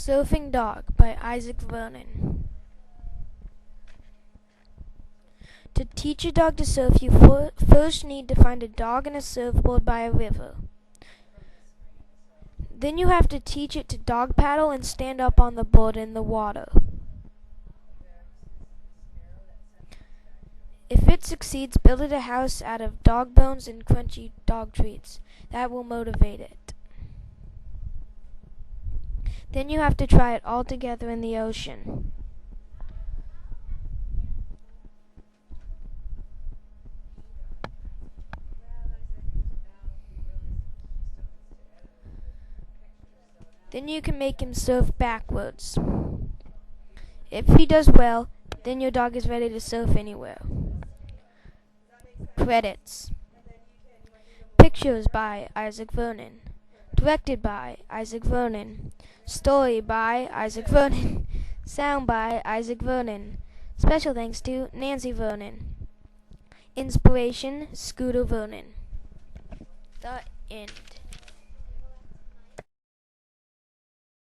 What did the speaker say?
Surfing Dog by Isaac Vernon. To teach a dog to surf, you first need to find a dog and a surfboard by a river. Then you have to teach it to dog paddle and stand up on the board in the water. If it succeeds, build it a house out of dog bones and crunchy dog treats. That will motivate it. Then you have to try it all together in the ocean. Then you can make him surf backwards. If he does well, then your dog is ready to surf anywhere. Credits. Pictures by Isaac Vernon. Directed by Isaac Vernon. Story by Isaac Vernon. Sound by Isaac Vernon. Special thanks to Nancy Vernon. Inspiration, Scooter Vernon. The end.